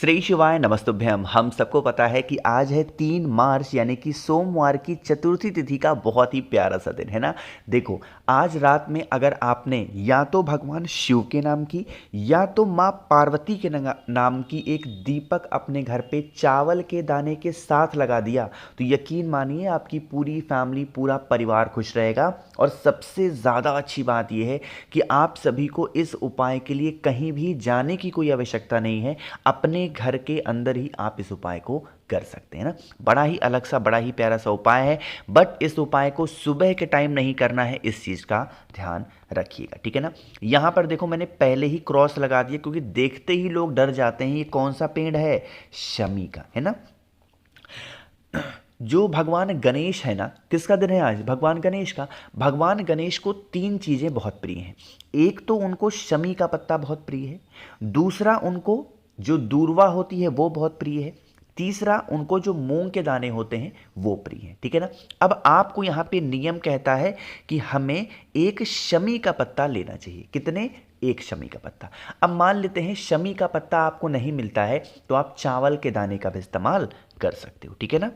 श्री शिवाय नमस्तुभ्यम। हम सबको पता है कि आज है 3 मार्च यानी कि सोमवार की चतुर्थी तिथि का बहुत ही प्यारा सा दिन है ना। देखो, आज रात में अगर आपने या तो भगवान शिव के नाम की या तो माँ पार्वती के नाम की एक दीपक अपने घर पे चावल के दाने के साथ लगा दिया तो यकीन मानिए आपकी पूरी फैमिली, पूरा परिवार खुश रहेगा। और सबसे ज़्यादा अच्छी बात यह है कि आप सभी को इस उपाय के लिए कहीं भी जाने की कोई आवश्यकता नहीं है। अपने घर के अंदर ही आप इस उपाय को कर सकते हैं ना। बड़ा ही अलग सा, बड़ा ही प्यारा सा उपाय है। बट इस उपाय को सुबह के टाइम नहीं करना है, इस चीज़ का ध्यान रखिएगा, ठीक है ना। यहां पर देखो, मैंने पहले ही क्रॉस लगा दिया क्योंकि देखते ही लोग डर जाते हैं। ये कौन सा पेड़ है? शमी का, है ना। जो भगवान गणेश है ना, किसका दिन है आज? भगवान गणेश का। भगवान गणेश को 3 चीज़ें बहुत प्रिय हैं। एक तो उनको शमी का पत्ता बहुत प्रिय है, दूसरा उनको जो दूर्वा होती है वो बहुत प्रिय है, तीसरा उनको जो मूंग के दाने होते हैं वो प्रिय है, ठीक है ना। अब आपको यहाँ पे नियम कहता है कि हमें एक शमी का पत्ता लेना चाहिए। कितने? एक शमी का पत्ता। अब मान लेते हैं शमी का पत्ता आपको नहीं मिलता है तो आप चावल के दाने का भी इस्तेमाल कर सकते हो, ठीक है ना।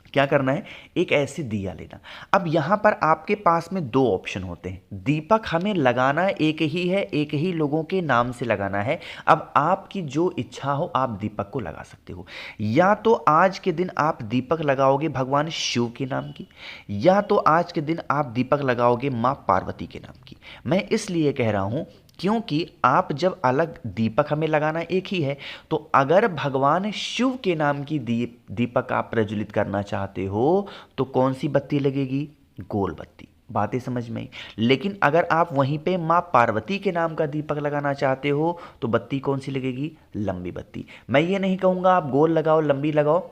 क्या करना है? एक ऐसी दिया लेना। अब यहां पर आपके पास में 2 ऑप्शन होते हैं। दीपक हमें लगाना एक ही है, एक ही लोगों के नाम से लगाना है। अब आपकी जो इच्छा हो आप दीपक को लगा सकते हो। या तो आज के दिन आप दीपक लगाओगे भगवान शिव के नाम की, या तो आज के दिन आप दीपक लगाओगे मां पार्वती के नाम की। मैं इसलिए कह रहा हूं क्योंकि आप जब अलग दीपक हमें लगाना एक ही है, तो अगर भगवान शिव के नाम की दीपक आप प्रज्वलित करना चाहते हो तो कौन सी बत्ती लगेगी? गोल बत्ती। बातें समझ में आई। लेकिन अगर आप वहीं पे माँ पार्वती के नाम का दीपक लगाना चाहते हो तो बत्ती कौन सी लगेगी? लंबी बत्ती। मैं ये नहीं कहूँगा आप गोल लगाओ, लंबी लगाओ,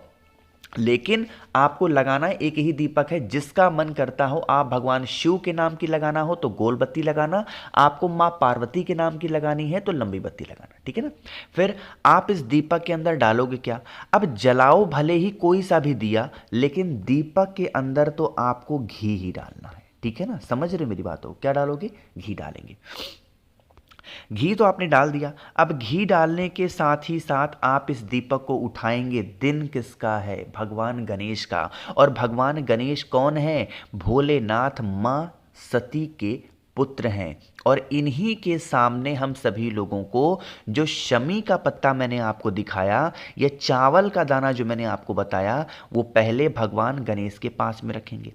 लेकिन आपको लगाना एक ही दीपक है। जिसका मन करता हो, आप भगवान शिव के नाम की लगाना हो तो गोल बत्ती लगाना, आपको मां पार्वती के नाम की लगानी है तो लंबी बत्ती लगाना, ठीक है ना। फिर आप इस दीपक के अंदर डालोगे क्या? अब जलाओ भले ही कोई सा भी दिया, लेकिन दीपक के अंदर तो आपको घी ही डालना है, ठीक है ना। समझ रहे मेरी बात हो? क्या डालोगे? घी डालेंगे। घी तो आपने डाल दिया। अब घी डालने के साथ ही साथ आप इस दीपक को उठाएंगे। दिन किसका है? भगवान गणेश का। और भगवान गणेश कौन है? भोलेनाथ मां सती के पुत्र हैं। और इन्हीं के सामने हम सभी लोगों को जो शमी का पत्ता मैंने आपको दिखाया, या चावल का दाना जो मैंने आपको बताया, वो पहले भगवान गणेश के पास में रखेंगे।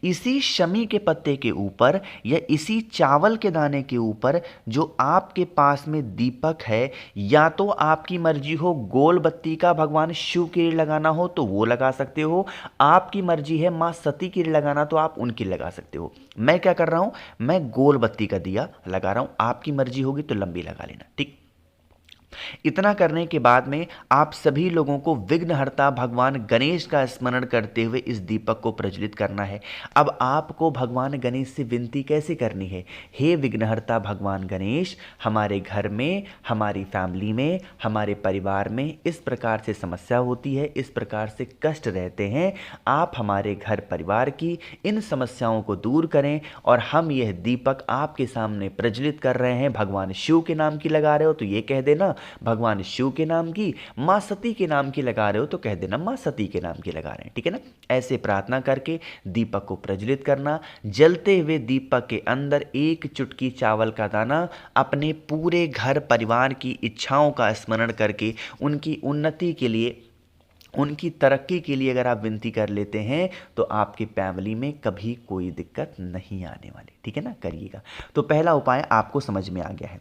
इसी शमी के पत्ते के ऊपर या इसी चावल के दाने के ऊपर जो आपके पास में दीपक है, या तो आपकी मर्जी हो गोल बत्ती का भगवान शिव के लिए लगाना हो तो वो लगा सकते हो, आपकी मर्जी है मां सती के लिए लगाना तो आप उनकी लगा सकते हो। मैं क्या कर रहा हूं? मैं गोल बत्ती का दिया लगा रहा हूं। आपकी मर्जी होगी तो लंबी लगा लेना, ठीक। इतना करने के बाद में आप सभी लोगों को विघ्नहर्ता भगवान गणेश का स्मरण करते हुए इस दीपक को प्रज्वलित करना है। अब आपको भगवान गणेश से विनती कैसे करनी है? हे विघ्नहर्ता भगवान गणेश, हमारे घर में, हमारी फैमिली में, हमारे परिवार में इस प्रकार से समस्या होती है, इस प्रकार से कष्ट रहते हैं। आप हमारे घर परिवार की इन समस्याओं को दूर करें और हम यह दीपक आपके सामने प्रज्वलित कर रहे हैं। भगवान शिव के नाम की लगा रहे हो तो ये कह देना भगवान शिव के नाम की, मां सती के नाम की लगा रहे हो तो कह देना मां सती के नाम की लगा रहे हैं, ठीक है ना। ऐसे प्रार्थना करके दीपक को प्रज्वलित करना। जलते हुए दीपक के अंदर एक चुटकी चावल का दाना अपने पूरे घर परिवार की इच्छाओं का स्मरण करके उनकी उन्नति के लिए, उनकी तरक्की के लिए अगर आप विनती कर लेते हैं तो आपकी फैमिली में कभी कोई दिक्कत नहीं आने वाली, ठीक है ना। करिएगा। तो पहला उपाय आपको समझ में आ गया है।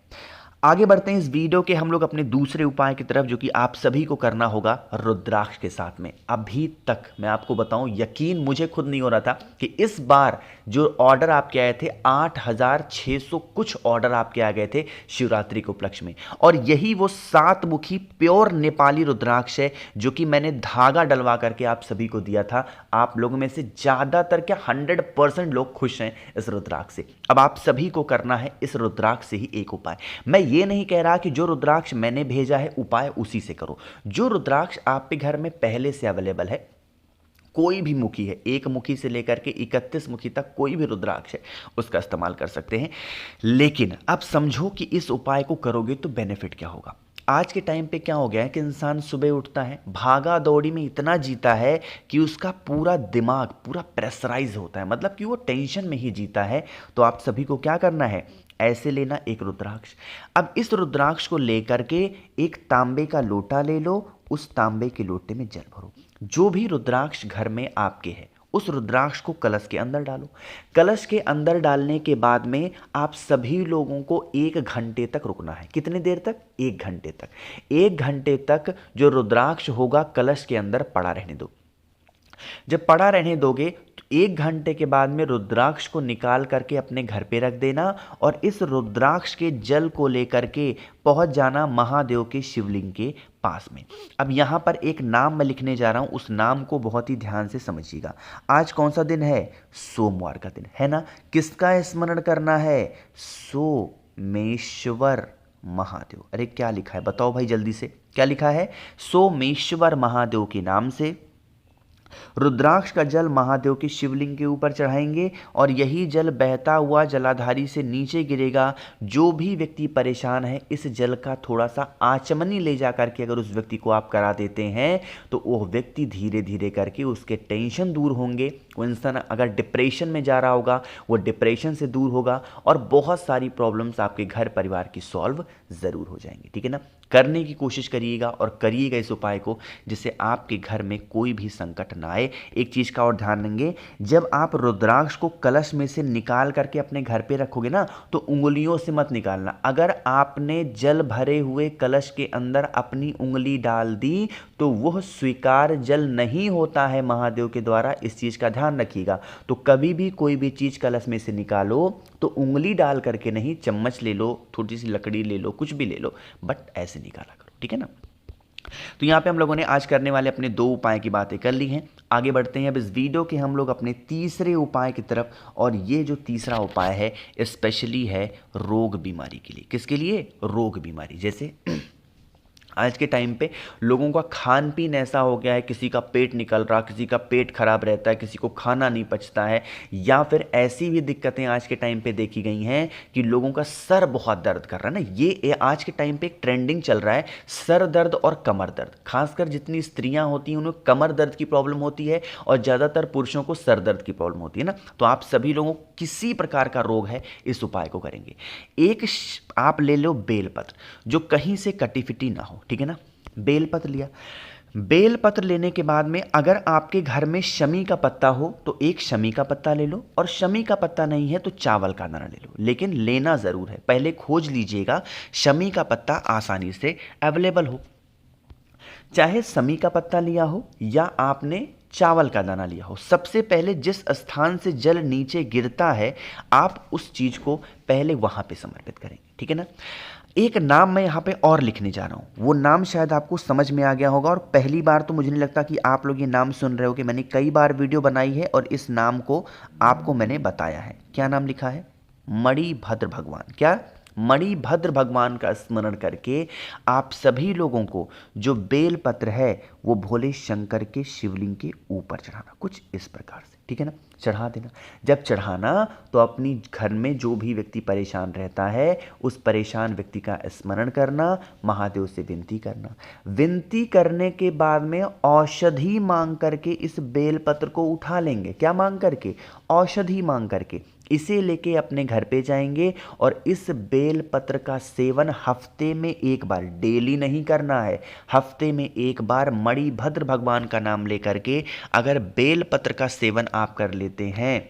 आगे बढ़ते हैं इस वीडियो के हम लोग अपने दूसरे उपाय की तरफ, जो कि आप सभी को करना होगा रुद्राक्ष के साथ में। अभी तक मैं आपको बताऊं, यकीन मुझे खुद नहीं हो रहा था कि इस बार जो ऑर्डर आपके आए थे 8600 कुछ ऑर्डर आपके आ गए थे शिवरात्रि के उपलक्ष्य में। और यही वो 7 मुखी प्योर नेपाली रुद्राक्ष है जो कि मैंने धागा डलवा करके आप सभी को दिया था। आप लोगों में से ज़्यादातर क्या 100% लोग खुश हैं इस रुद्राक्ष से। अब आप सभी को करना है इस रुद्राक्ष से ही एक उपाय। मैं ये नहीं कह रहा कि जो रुद्राक्ष मैंने भेजा है उपाय उसी से करो। जो रुद्राक्ष आपके घर में पहले से अवेलेबल है, कोई भी मुखी है, 1 मुखी से लेकर के 31 मुखी तक कोई भी रुद्राक्ष है, उसका इस्तेमाल कर सकते हैं। लेकिन अब समझो कि इस उपाय को करोगे तो बेनिफिट क्या होगा। आज के टाइम पे क्या हो गया है कि इंसान सुबह उठता है, भागा दौड़ी में इतना जीता है कि उसका पूरा दिमाग पूरा प्रेशराइज होता है, मतलब कि वो टेंशन में ही जीता है। तो आप सभी को क्या करना है, ऐसे लेना एक रुद्राक्ष। अब इस रुद्राक्ष को लेकर के एक तांबे का लोटा ले लो, उस तांबे के लोटे में जल भरो। जो भी रुद्राक्ष घर में आपके है उस रुद्राक्ष को कलश के अंदर डालो। कलश के अंदर डालने के बाद में आप सभी लोगों को 1 घंटे तक रुकना है। कितनी देर तक? 1 घंटे तक। 1 घंटे तक जो रुद्राक्ष होगा कलश के अंदर पड़ा रहने दो। जब पड़ा रहने दोगे तो 1 घंटे के बाद में रुद्राक्ष को निकाल करके अपने घर पे रख देना और इस रुद्राक्ष के जल को लेकर के पहुंच जाना महादेव के शिवलिंग के पास में। अब यहाँ पर एक नाम मैं लिखने जा रहा हूँ, उस नाम को बहुत ही ध्यान से समझिएगा। आज कौन सा दिन है? सोमवार का दिन है ना। किसका स्मरण करना है? सोमेश्वर महादेव। अरे क्या लिखा है बताओ भाई जल्दी से, क्या लिखा है? सोमेश्वर महादेव के नाम से रुद्राक्ष का जल महादेव के शिवलिंग के ऊपर चढ़ाएंगे और यही जल बहता हुआ जलाधारी से नीचे गिरेगा। जो भी व्यक्ति परेशान है इस जल का थोड़ा सा आचमनी ले जा करके अगर उस व्यक्ति को आप करा देते हैं तो वो व्यक्ति धीरे धीरे करके उसके टेंशन दूर होंगे। वो इंसान अगर डिप्रेशन में जा रहा होगा वो डिप्रेशन से दूर होगा और बहुत सारी प्रॉब्लम्स आपके घर परिवार की सॉल्व ज़रूर हो जाएंगी। ठीक है ना। करने की कोशिश करिएगा और करिएगा इस उपाय को, जिससे आपके घर में कोई भी संकट ना आए। एक चीज़ का और ध्यान देंगे, जब आप रुद्राक्ष को कलश में से निकाल करके अपने घर पे रखोगे ना तो उंगलियों से मत निकालना। अगर आपने जल भरे हुए कलश के अंदर अपनी उंगली डाल दी तो वह स्वीकार जल नहीं होता है महादेव के द्वारा। इस चीज़ का ध्यान रखिएगा। तो कभी भी कोई भी चीज़ कलश में से निकालो तो उंगली डाल करके नहीं, चम्मच ले लो, थोड़ी सी लकड़ी ले लो, कुछ भी ले लो, बट ऐसे निकाला करो। ठीक है ना। तो यहाँ पे हम लोगों ने आज करने वाले अपने 2 उपाय की बातें कर ली हैं। आगे बढ़ते हैं अब इस वीडियो के हम लोग अपने तीसरे उपाय की तरफ। और ये जो तीसरा उपाय है स्पेशली है रोग बीमारी के लिए। किसके लिए? रोग बीमारी। जैसे आज के टाइम पे लोगों का खान पीन ऐसा हो गया है, किसी का पेट निकल रहा, किसी का पेट खराब रहता है, किसी को खाना नहीं पचता है, या फिर ऐसी भी दिक्कतें आज के टाइम पे देखी गई हैं कि लोगों का सर बहुत दर्द कर रहा है ना। ये आज के टाइम पे एक ट्रेंडिंग चल रहा है, सर दर्द और कमर दर्द। खासकर जितनी स्त्रियां होती हैं उन्हें कमर दर्द की प्रॉब्लम होती है और ज़्यादातर पुरुषों को सर दर्द की प्रॉब्लम होती है ना। तो आप सभी लोगों को किसी प्रकार का रोग है इस उपाय को करेंगे। एक आप ले लो बेलपत्र, जो कहीं से कटी फिटी ना हो। ठीक है ना। बेलपत्र लिया। बेलपत्र लेने के बाद में अगर आपके घर में शमी का पत्ता हो तो एक शमी का पत्ता ले लो, और शमी का पत्ता नहीं है तो चावल का दाना ले लो, लेकिन लेना ज़रूर है। पहले खोज लीजिएगा शमी का पत्ता आसानी से अवेलेबल हो। चाहे शमी का पत्ता लिया हो या आपने चावल का दाना लिया हो, सबसे पहले जिस स्थान से जल नीचे गिरता है आप उस चीज़ को पहले वहाँ पे समर्पित करेंगे। ठीक है ना। एक नाम मैं यहाँ पे और लिखने जा रहा हूँ, वो नाम शायद आपको समझ में आ गया होगा, और पहली बार तो मुझे नहीं लगता कि आप लोग ये नाम सुन रहे हो कि मैंने कई बार वीडियो बनाई है और इस नाम को आपको मैंने बताया है। क्या नाम लिखा है? मणिभद्र भगवान। क्या? मणिभद्र भगवान का स्मरण करके आप सभी लोगों को जो बेलपत्र है वो भोले शंकर के शिवलिंग के ऊपर चढ़ाना, कुछ इस प्रकार से। ठीक है ना। चढ़ा देना। जब चढ़ाना तो अपनी घर में जो भी व्यक्ति परेशान रहता है उस परेशान व्यक्ति का स्मरण करना, महादेव से विनती करना। विनती करने के बाद में औषधि मांग करके इस बेलपत्र को उठा लेंगे। क्या मांग करके? औषधि मांग करके इसे लेके अपने घर पे जाएंगे और इस बेलपत्र का सेवन हफ्ते में 1 बार, डेली नहीं करना है, हफ्ते में 1 बार मणिभद्र भगवान का नाम लेकर के अगर बेलपत्र का सेवन आप कर लेते हैं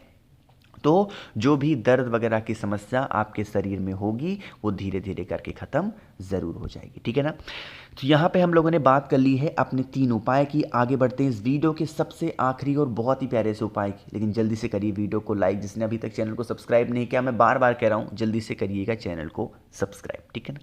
तो जो भी दर्द वगैरह की समस्या आपके शरीर में होगी वो धीरे धीरे करके ख़त्म ज़रूर हो जाएगी। ठीक है ना। तो यहाँ पे हम लोगों ने बात कर ली है अपने 3 उपाय की। आगे बढ़ते हैं इस वीडियो के सबसे आखिरी और बहुत ही प्यारे से उपाय की, लेकिन जल्दी से करिए वीडियो को लाइक। जिसने अभी तक चैनल को सब्सक्राइब नहीं किया, मैं बार बार कह रहा हूँ जल्दी से करिएगा चैनल को सब्सक्राइब। ठीक है ना।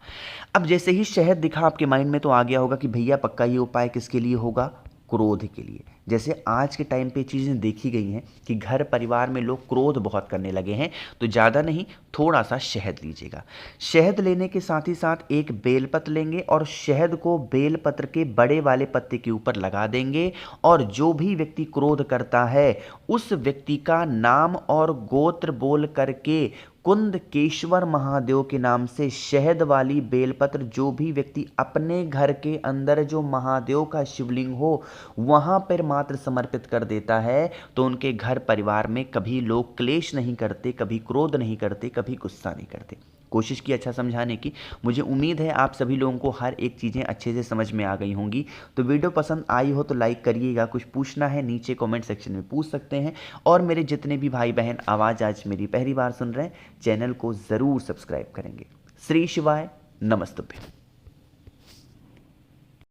अब जैसे ही शहद दिखा आपके माइंड में तो आ गया होगा कि भैया पक्का ये उपाय किसके लिए होगा? क्रोध के लिए। जैसे आज के टाइम पे चीज़ें देखी गई हैं कि घर परिवार में लोग क्रोध बहुत करने लगे हैं, तो ज़्यादा नहीं, थोड़ा सा शहद लीजिएगा। शहद लेने के साथ ही साथ एक बेलपत्र लेंगे और शहद को बेलपत्र के बड़े वाले पत्ते के ऊपर लगा देंगे, और जो भी व्यक्ति क्रोध करता है उस व्यक्ति का नाम और गोत्र बोल करके कुंदकेश्वर महादेव के नाम से शहद वाली बेलपत्र जो भी व्यक्ति अपने घर के अंदर जो महादेव का शिवलिंग हो वहां पर मात्र समर्पित कर देता है, तो उनके घर परिवार में कभी लोग क्लेश नहीं करते, कभी क्रोध नहीं करते, कभी गुस्सा नहीं करते। कोशिश की अच्छा समझाने की। मुझे उम्मीद है आप सभी लोगों को हर एक चीज़ें अच्छे से समझ में आ गई होंगी। तो वीडियो पसंद आई हो तो लाइक करिएगा, कुछ पूछना है नीचे कमेंट सेक्शन में पूछ सकते हैं, और मेरे जितने भी भाई बहन आवाज़ आज मेरी पहली बार सुन रहे हैं, चैनल को ज़रूर सब्सक्राइब करेंगे। श्री शिवाय, नमस्तुभ्यं।